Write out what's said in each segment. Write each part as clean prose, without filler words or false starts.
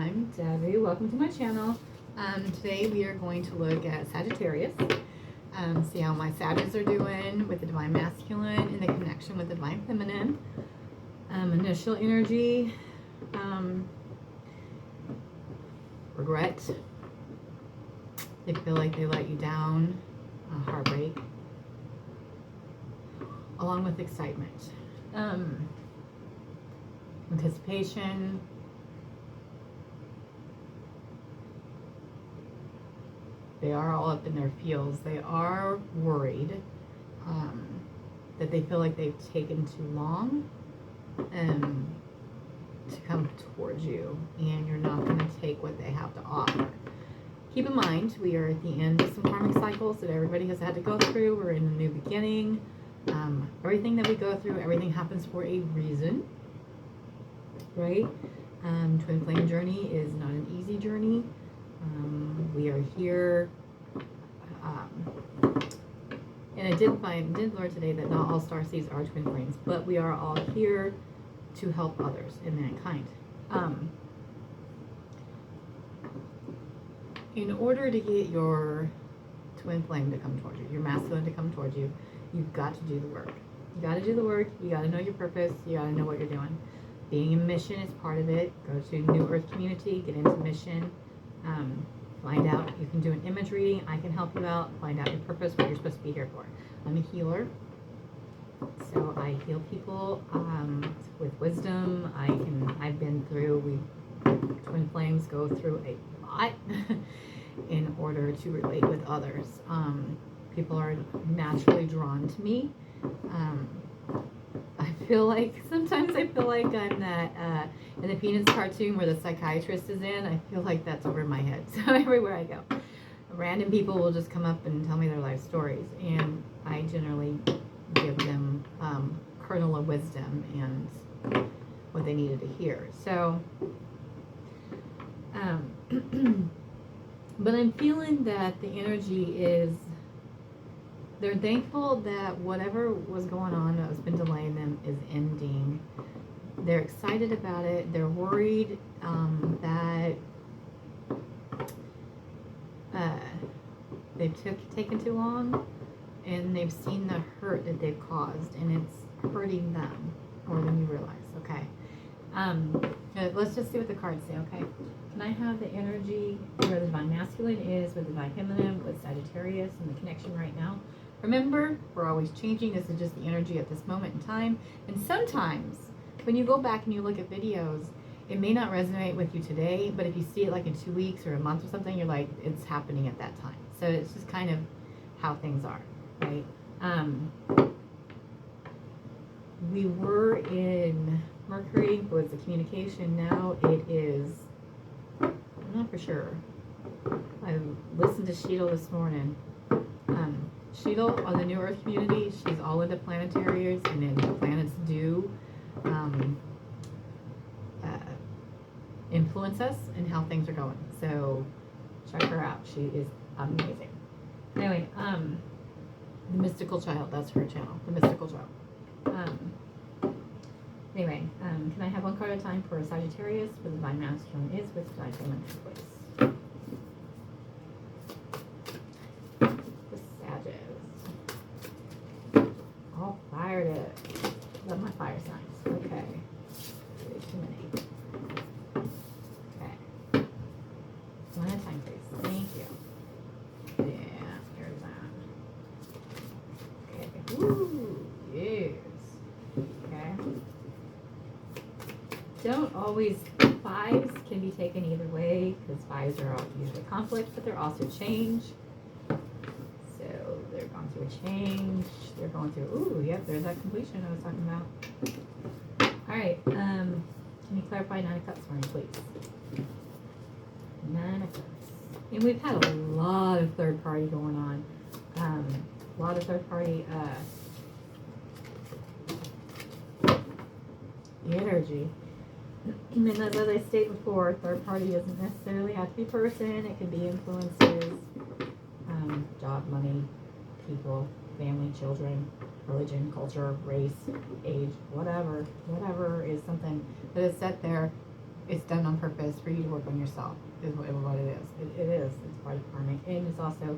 I'm Debbie. Welcome to my channel. Today we are going to look at Sagittarius. See how my Sagittarius are doing with the Divine Masculine and the connection with the Divine Feminine. Initial energy. Regret. They feel like they let you down. Heartbreak. Along with excitement. Anticipation. They are all up in their feels. They are worried that they feel like they've taken too long to come towards you, and you're not going to take what they have to offer. Keep in mind, we are at the end of some karmic cycles that everybody has had to go through. We're in a new beginning. Everything that we go through, everything happens for a reason, right? Twin flame journey is not an easy journey. We are here, and I did learn today that not all starseeds are twin flames, but we are all here to help others and mankind. In order to get your twin flame to come towards you, your masculine to come towards you, you've got to do the work. You got to do the work. You got to know your purpose. You got to know what you're doing. Being in mission is part of it. Go to New Earth Community, get into mission. Find out. You can do an image reading. I can help you out. Find out your purpose, what you're supposed to be here for. I'm a healer, so I heal people with wisdom. I've been through. Twin flames go through a lot in order to relate with others. People are naturally drawn to me. Sometimes I feel like I'm that in the Peanuts cartoon where the psychiatrist is in. I feel like that's over my head. So everywhere I go, random people will just come up and tell me their life stories, and I generally give them kernel of wisdom and what they needed to hear. So, but I'm feeling that the energy is, they're thankful that whatever was going on that has been delaying them is ending. They're excited about it. They're worried that they've taken too long, and they've seen the hurt that they've caused, and it's hurting them more than you realize. Okay. Let's just see what the cards say. Okay. Can I have the energy where the Divine Masculine is with the Divine Feminine, with Sagittarius, and the connection right now? Remember, we're always changing. This is just the energy at this moment in time. And sometimes, when you go back and you look at videos, it may not resonate with you today, but if you see it like in 2 weeks or a month or something, you're like, it's happening at that time. So it's just kind of how things are, right? We were in Mercury, was the communication. Now it is, I'm not for sure. I listened to Sheetal this morning. Sheetal on the New Earth Community, she's all into planetaries, and then the planets do influence us and how things are going. So check her out. She is amazing. Anyway, the Mystical Child, that's her channel, the Mystical Child. Anyway, can I have one card at a time for Sagittarius, where the Divine Masculine is with Divine Feminine, please? All fired it. Love my fire signs. Okay. Too many. Okay. One at a time, please. Thank you. Yeah, there's that. Okay. Ooh, yes. Okay. Don't always, fives can be taken either way, because fives are usually conflict, but they're also change. They're going through a change. They're going through, ooh, yep, there's that completion I was talking about. All right, can you clarify 9 of Cups for me, please? 9 of Cups. And we've had a lot of third party going on. A lot of third party energy. And as I stated before, third party doesn't necessarily have to be person. It can be influences, job, money, people, family, children, religion, culture, race, age, whatever is something that is set there It's done on purpose for you to work on yourself, is what it is. It is. It's part of karmic. And it's also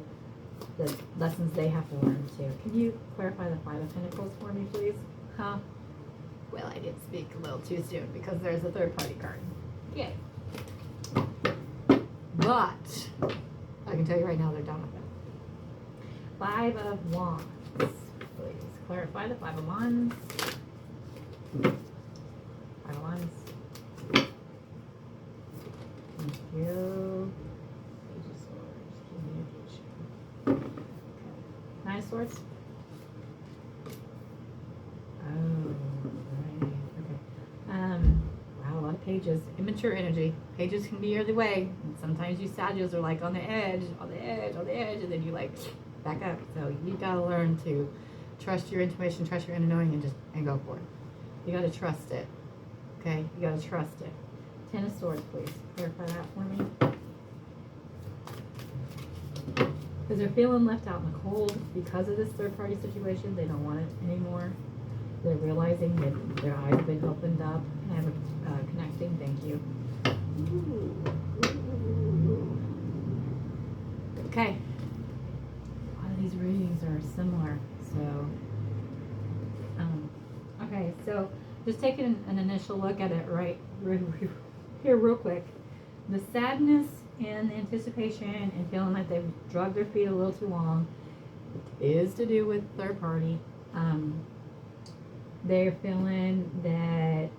the lessons they have to learn too. Can you clarify the Five of Pentacles for me, please? Huh? Well, I did speak a little too soon because there's a third party card. Yay. But I can tell you right now they're done with it. Five of Wands. Please clarify the Five of Wands. Five of Wands. Thank you. Page of Swords. Communication. Okay. Nine of Swords. Oh, right. Okay. Wow, a lot of pages. Immature energy. Pages can be either way. And sometimes you Sagittarius are like on the edge, and then you like back up. So you gotta learn to trust your intuition, trust your inner knowing, and go for it. You gotta trust it. Okay? You gotta trust it. Ten of Swords, please. Clarify that for me. Because they're feeling left out in the cold because of this third party situation. They don't want it anymore. They're realizing that their eyes have been opened up. Can I have a connecting? Thank you. Okay. A lot of these readings are similar. So, okay. So, just taking an initial look at it here real quick. The sadness and the anticipation and feeling like they've dragged their feet a little too long is to do with third party. They're feeling that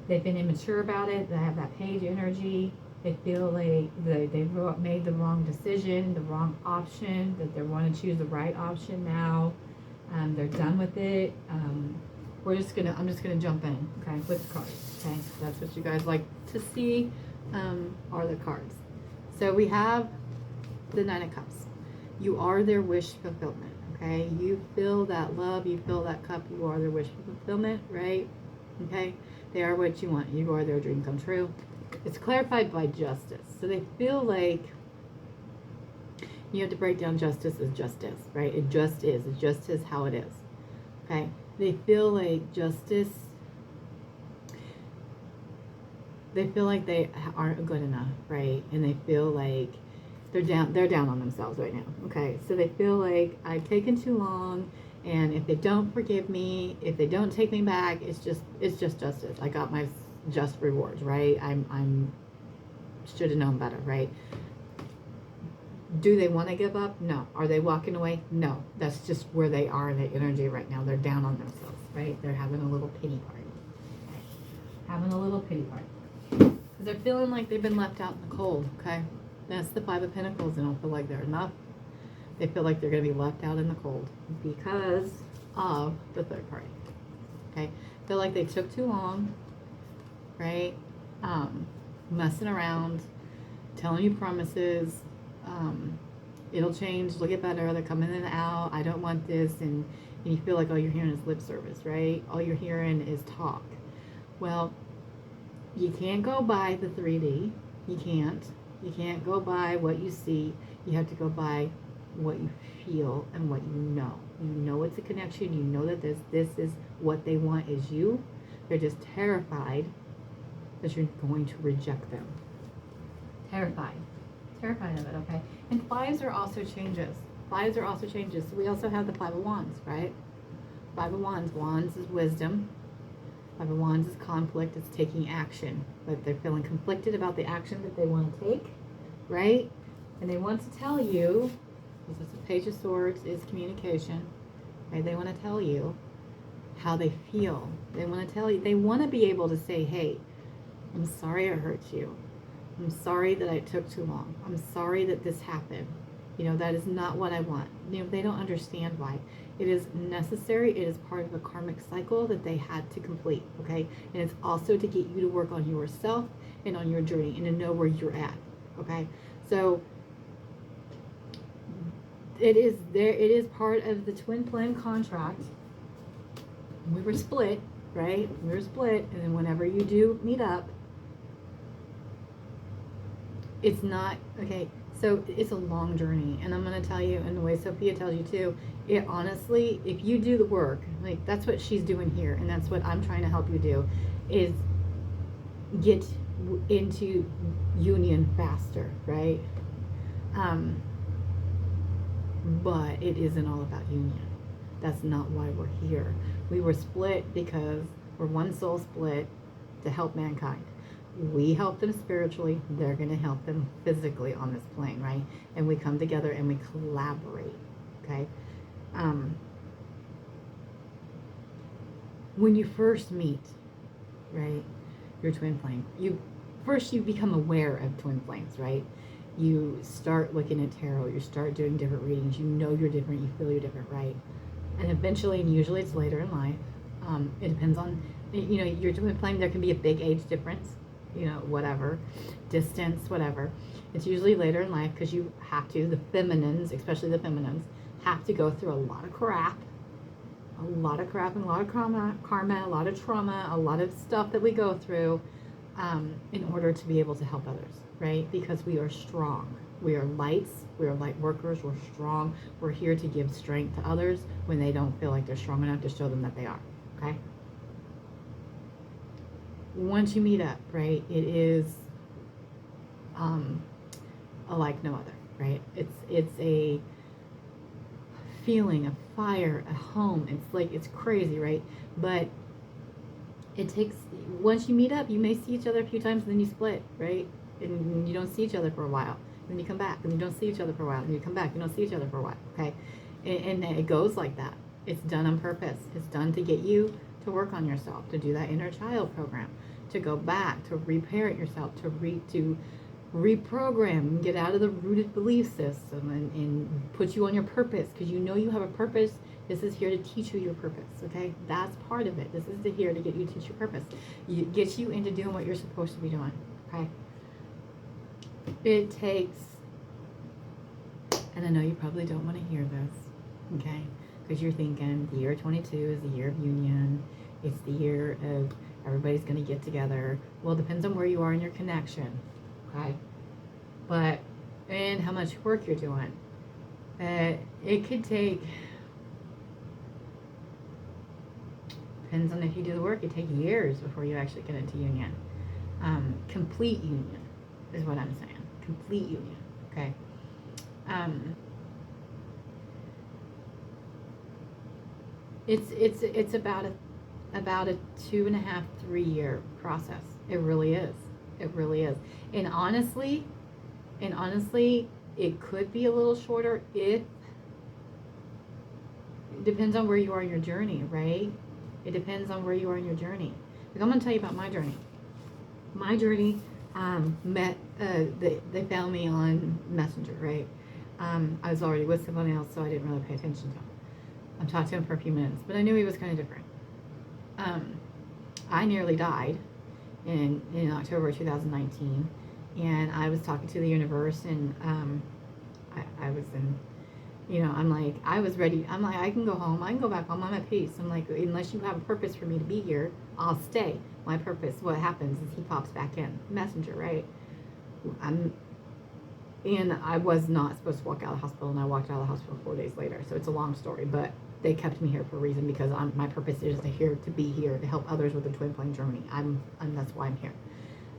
they've been immature about it. They have that page energy. They feel like they've made the wrong decision, the wrong option, that they want to choose the right option now. They're done with it. I'm just gonna jump in, okay, with the cards. Okay, that's what you guys like to see, are the cards. So we have the Nine of Cups. You are their wish fulfillment. Okay, you feel that love, you fill that cup, you are their wish fulfillment, right? Okay, they are what you want. You are their dream come true. It's clarified by justice. So they feel like you have to break down justice as justice, right? It just is. It just is how it is. Okay, they feel like justice. They feel like they aren't good enough, right? And they feel like they're down on themselves right now. Okay, so they feel like I've taken too long, and if they don't forgive me, if they don't take me back, it's just justice. I got my just rewards, right? I'm should have known better, right? Do they want to give up? No. Are they walking away? No. That's just where they are in their energy right now. They're down on themselves, right? They're having a little pity party. Okay. Having a little pity party. Because they're feeling like they've been left out in the cold, okay? That's the Five of Pentacles. They don't feel like they're enough. They feel like they're going to be left out in the cold because of the third party. Okay? Feel like they took too long, right? Messing around, telling you promises. It'll change, it'll get better, they're coming in and out, I don't want this, and you feel like all you're hearing is lip service, right? All you're hearing is talk. Well, you can't go by the 3D. You can't go by what you see. You have to go by what you feel and what you know. You know it's a connection. You know that this is what they want is you. They're just terrified that you're going to reject them. Terrified of it, okay? And fives are also changes. So we also have the Five of Wands, right? Five of Wands. Wands is wisdom. Five of Wands is conflict. It's taking action. But they're feeling conflicted about the action that they want to take, right? And they want to tell you, this is the Page of Swords, is communication, right? They want to tell you how they feel. They want to tell you, they want to be able to say, hey, I'm sorry I hurt you. I'm sorry that I took too long. I'm sorry that this happened. You know, that is not what I want. You know, they don't understand why. It is necessary. It is part of a karmic cycle that they had to complete, okay? And it's also to get you to work on yourself and on your journey and to know where you're at, okay? So it is there. It is part of the twin flame contract. We were split, right? We were split, and then whenever you do meet up, it's not, okay, so it's a long journey, and I'm going to tell you, and the way Sophia tells you too, it honestly, if you do the work, like that's what she's doing here, and that's what I'm trying to help you do, is get into union faster, right? But it isn't all about union. That's not why we're here. We were split because we're one soul split to help mankind. We help them spiritually, they're going to help them physically on this plane, right? And we come together and we collaborate, okay? When you first meet, right, your twin flame, you become aware of twin flames, right? You start looking at tarot, you start doing different readings, you know you're different, you feel you're different, right? And eventually, and usually it's later in life, it depends on, you know, your twin flame, there can be a big age difference, you know, whatever, distance, whatever. It's usually later in life because you have to, the feminines, especially the feminines, have to go through a lot of crap and a lot of karma, a lot of trauma, a lot of stuff that we go through in order to be able to help others, right? Because we are strong. We are lights. We are light workers. We're strong. We're here to give strength to others when they don't feel like they're strong enough to show them that they are, okay? Once you meet up, right, it is like no other, right? It's a feeling, a fire, a home. It's like, it's crazy, right? But it takes, once you meet up, you may see each other a few times and then you split, right? And you don't see each other for a while. Then you come back and you don't see each other for a while. And you come back, you don't see each other for a while, okay? And it goes like that. It's done on purpose. It's done to get you to work on yourself, to do that inner child program, to go back, to reparent yourself, to reprogram and get out of the rooted belief system and put you on your purpose, because you know you have a purpose. This is here to teach you your purpose, okay? That's part of it. This is here to get you to teach your purpose. Get you into doing what you're supposed to be doing, okay? It takes, and I know you probably don't want to hear this, okay? Because you're thinking the year 22 is the year of union. It's the year of everybody's going to get together. Well, it depends on where you are in your connection, okay? But, and how much work you're doing. It could take, depends on if you do the work, it takes years before you actually get into union. Complete union is what I'm saying. Complete union, okay? It's about a 2.5, 3 year process. It really is. It really is. And honestly, it could be a little shorter if, it depends on where you are in your journey, right? It depends on where you are in your journey. Like, I'm going to tell you about my journey. My journey, they found me on Messenger, right? I was already with somebody else, so I didn't really pay attention to him. I talked to him for a few minutes, but I knew he was kind of different. I nearly died in October 2019, and I was talking to the universe, and I was in, you know, I'm like, I was ready. I'm like, I can go home. I can go back home. I'm at peace. I'm like, unless you have a purpose for me to be here, I'll stay. My purpose, what happens is he pops back in. Messenger, right? And I was not supposed to walk out of the hospital, and I walked out of the hospital 4 days later. So it's a long story, but they kept me here for a reason, because my purpose is to be here to help others with the twin flame journey. And that's why I'm here.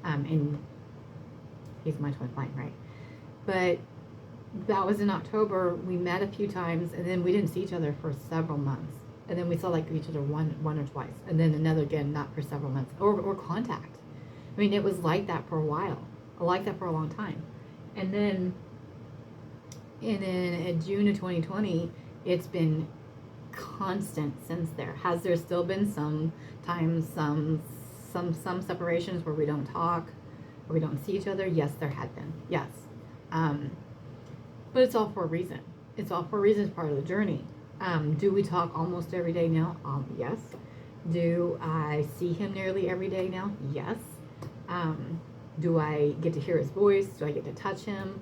And he's my twin flame, right? But that was in October. We met a few times, and then we didn't see each other for several months. And then we saw like each other one or twice, and then another again, not for several months, or contact. I mean, it was like that for a while, like that for a long time. And then in June of 2020, it's been constant since there. Has there still been some times, some separations where we don't talk, or we don't see each other? Yes, there had been. Yes. But it's all for a reason. It's all for a reason. It's part of the journey. Do we talk almost every day now? Yes. Do I see him nearly every day now? Yes. Do I get to hear his voice? Do I get to touch him?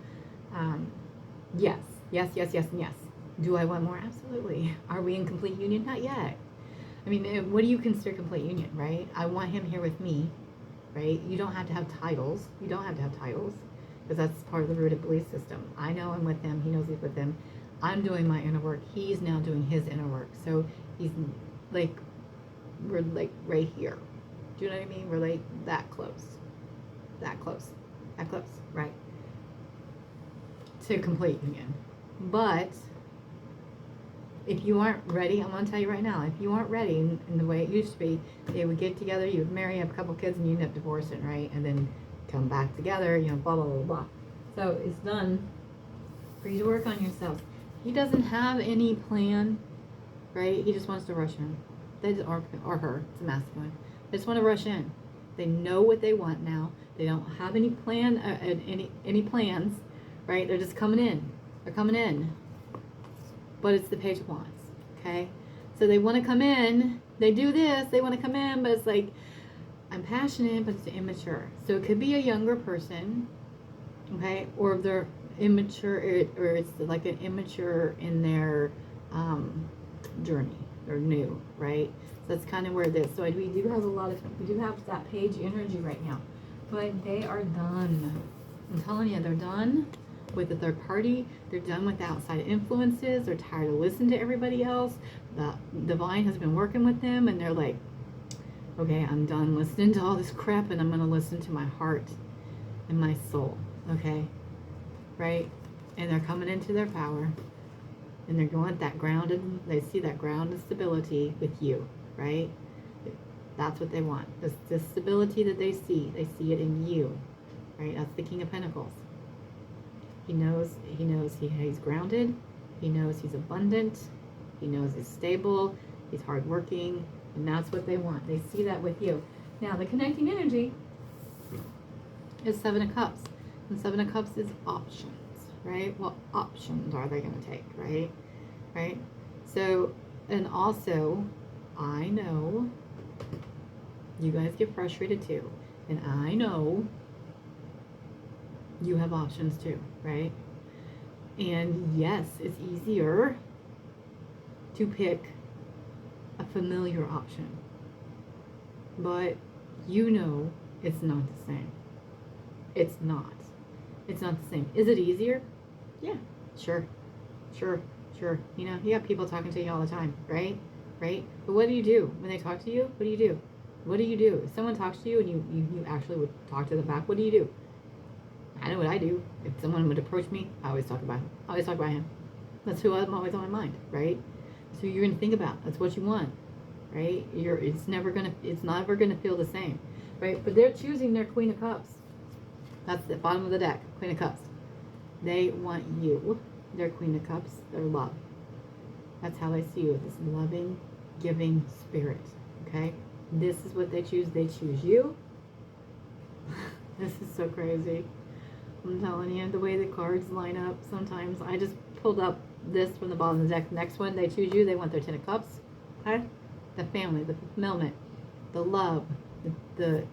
Yes. Yes, yes, yes, and yes. Do I want more? Absolutely. Are we in complete union? Not yet. I mean, what do you consider complete union, right? I want him here with me, right? You don't have to have titles. You don't have to have titles, because that's part of the rooted belief system. I know I'm with him. He knows he's with him. I'm doing my inner work. He's now doing his inner work. So he's like, we're like right here, Do you know what I mean? Relate that close. That close. That close, right? To complete union. But if you aren't ready, I'm going to tell you right now, if you aren't ready in the way it used to be, they would get together, you would marry, have a couple kids, and you end up divorcing, right? And then come back together, you know, blah, blah, blah, blah. So it's done for you to work on yourself. He doesn't have any plan, right? He just wants to rush in. Or her, it's a masculine. They just want to rush in. They know what they want now. They don't have any plan, any plans, right? They're just coming in. They're coming in. But it's the Page of Wands, okay? So they want to come in. They do this. They want to come in, but it's like, I'm passionate, but it's immature. So it could be a younger person, okay? Or they're immature, or it's like an immature in their journey. They're new, right? So that's kind of where it is. So we do have that Page energy right now. But they are done. I'm telling you, they're done with the third party. They're done with the outside influences. They're tired of listening to everybody else. The divine has been working with them, and they're like, okay, I'm done listening to all this crap, and I'm going to listen to my heart and my soul, okay? Right? And they're coming into their power, and they're going that grounded, they see that grounded stability with you, right? That's what they want. This stability that they see it in you, right? That's the King of Pentacles. He knows he's grounded. He knows he's abundant. He knows he's stable. He's hardworking. And that's what they want. They see that with you. Now, the connecting energy is Seven of Cups. And Seven of Cups is options, right? What options are they going to take, right? Right? So, and also, I know you guys get frustrated too. And I know you have options too, right? And yes, it's easier to pick a familiar option, but you know it's not the same. It's not the same. Is it easier? Yeah, sure. You know, you got people talking to you all the time, right? But what do you do when they talk to you? What do you do? If someone talks to you and you actually would talk to them back, what do you do? I know what I do. If someone would approach me, I always talk about him. That's who I'm always on my mind, right? So you're gonna think about. That's what you want, right? It's never gonna feel the same, right? But they're choosing their Queen of Cups. That's the bottom of the deck, Queen of Cups. They want you, their Queen of Cups, their love. That's how they see you, this loving, giving spirit. Okay, this is what they choose. They choose you. This is so crazy. I'm telling you, the way the cards line up, sometimes I just pulled up this from the bottom of the deck. Next one, they choose you. They want their Ten of Cups. Okay? The family, the fulfillment, the love, the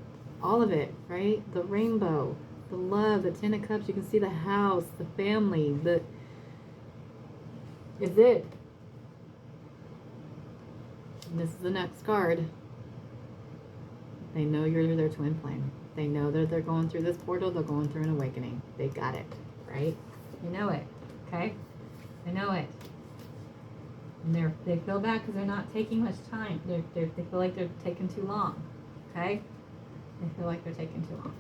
all of it, right? The rainbow, the love, the Ten of Cups. You can see the house, the family, is it. And this is the next card. They know you're their twin flame. They know that they're going through this portal. They're going through an awakening. They got it, right? You know it, okay? They know it. And they feel bad because they're not taking much time. They feel like they're taking too long, okay? They feel like they're taking too long.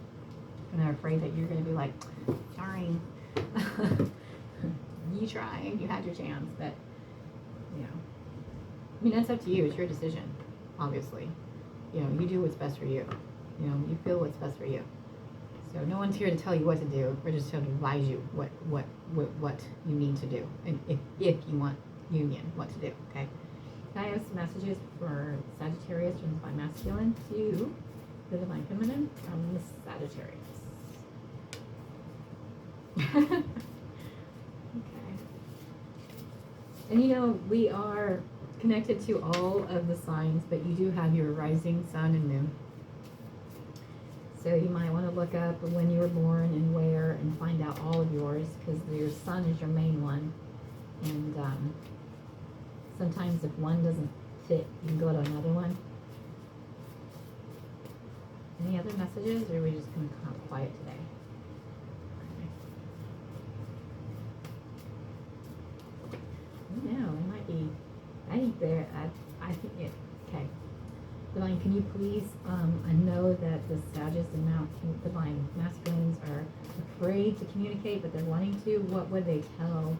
And they're afraid that you're going to be like, sorry. You tried. You had your chance. But, you know. I mean, that's up to you. It's your decision, obviously. You know, you do what's best for you. You know, you feel what's best for you. So no one's here to tell you what to do. We're just here to advise you what you need to do, and if you want union, what to do. Okay. I have some messages for Sagittarius from the Divine Masculine to the Divine Feminine from the Sagittarius. Okay. And you know, we are connected to all of the signs, but you do have your rising sun and moon. So you might want to look up when you were born and where and find out all of yours, because your sun is your main one. And sometimes if one doesn't fit, you can go to another one. Any other messages, or are we just going to come quiet today? No, it might be. I think it. Okay. Divine And can you please, I know that the Sagittarius and divine masculines are afraid to communicate, but they're wanting to. What would they tell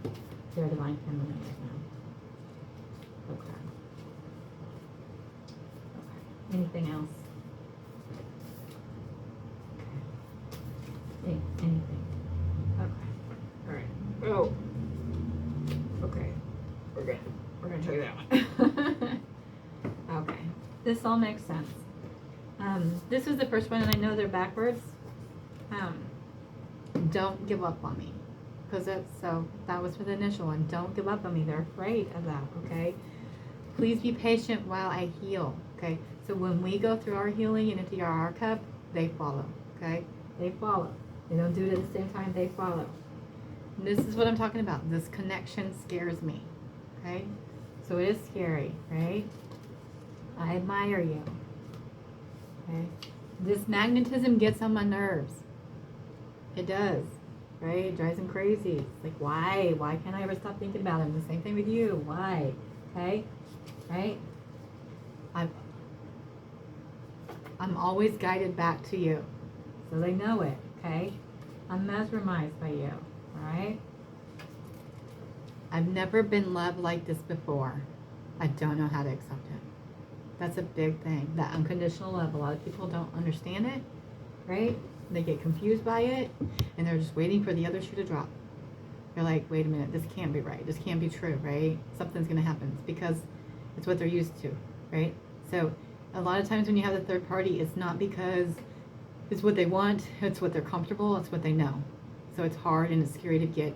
their divine feminine right now? Okay. Okay. Anything else? Okay. Anything? Okay. All right. Oh. Okay. We're good. We're gonna try that one. Okay. This all makes sense. This is the first one, and I know they're backwards. Don't give up on me, because that was for the initial one. Don't give up on me. They're afraid of that. Okay. Please be patient while I heal. Okay. So when we go through our healing and into our cup, they follow. Okay. They follow. They don't do it at the same time. They follow. And this is what I'm talking about. This connection scares me. Okay. So it is scary, right? I admire you. Okay. This magnetism gets on my nerves. It does. Right? It drives them crazy. It's like, why? Why can't I ever stop thinking about him? The same thing with you. Why? Okay? Right? I'm always guided back to you. So they know it. Okay? I'm mesmerized by you. Alright? I've never been loved like this before. I don't know how to accept it. That's a big thing. That unconditional love. A lot of people don't understand it, right? They get confused by it, and they're just waiting for the other shoe to drop. They're like, wait a minute, this can't be right. This can't be true, right? Something's going to happen because it's what they're used to, right? So a lot of times when you have the third party, it's not because it's what they want. It's what they're comfortable. It's what they know. So it's hard and it's scary to get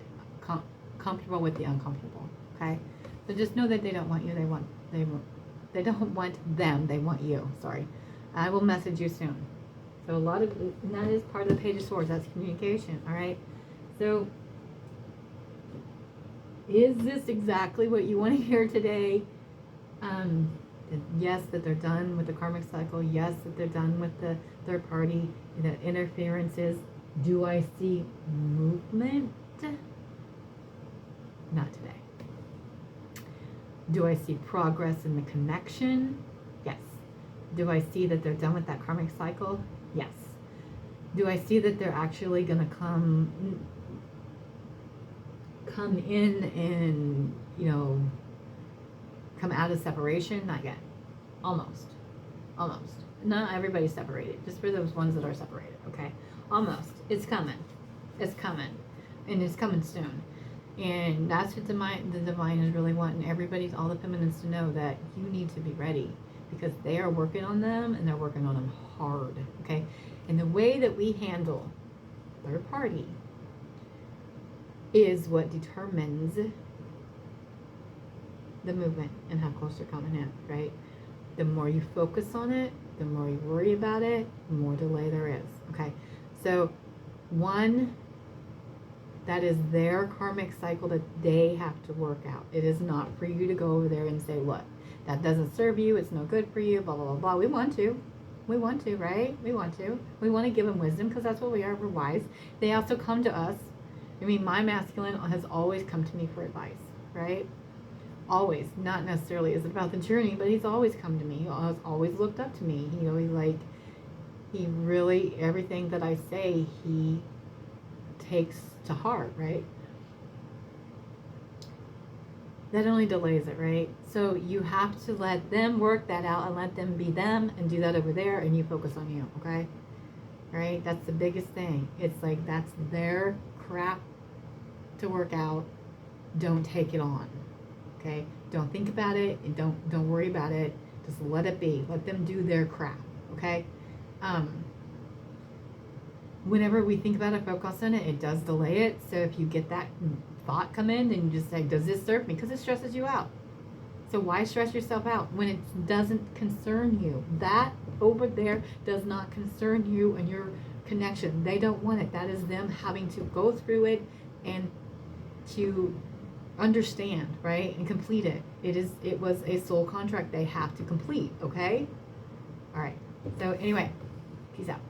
comfortable with the uncomfortable, okay? So just know that they don't want you. They don't want them. They want you. Sorry. I will message you soon. So and that is part of the Page of Swords. That's communication. All right. So is this exactly what you want to hear today? Yes, that they're done with the karmic cycle. Yes, that they're done with the third party, the interferences. Do I see movement? Not today. Do I see progress in the connection? Yes. Do I see that they're done with that karmic cycle? Yes. Do I see that they're actually going to come in and, come out of separation? Not yet. Almost. Not everybody's separated. Just for those ones that are separated, okay? Almost. It's coming. It's coming. And it's coming soon. And that's what the divine is really wanting all the feminines to know, that you need to be ready, because they are working on them, and they're working on them hard, okay? And the way that we handle third party is what determines the movement and how close they're coming in, right? The more you focus on it, the more you worry about it, the more delay there is, okay? So that is their karmic cycle that they have to work out. It is not for you to go over there and say, look, that doesn't serve you, it's no good for you, blah, blah, blah, blah. We want to, right? We want to give them wisdom, because that's what we are. We're wise. They also come to us. I mean, my masculine has always come to me for advice, right? Always. Not necessarily is it about the journey, but he's always come to me. He has always looked up to me. He really, everything that I say, he takes to heart, right? That only delays it, right? So you have to let them work that out and let them be them and do that over there, and you focus on you, okay? Right? That's the biggest thing. It's like, that's their crap to work out. Don't take it on, okay? Don't think about it, and don't worry about it. Just let it be. Let them do their crap, okay? Whenever we think about it, focus on it, it does delay it. So if you get that thought come in, and you just say, does this serve me? Because it stresses you out. So why stress yourself out when it doesn't concern you? That over there does not concern you and your connection. They don't want it. That is them having to go through it and to understand, right? And complete it. It was a soul contract they have to complete, okay? All right. So anyway, peace out.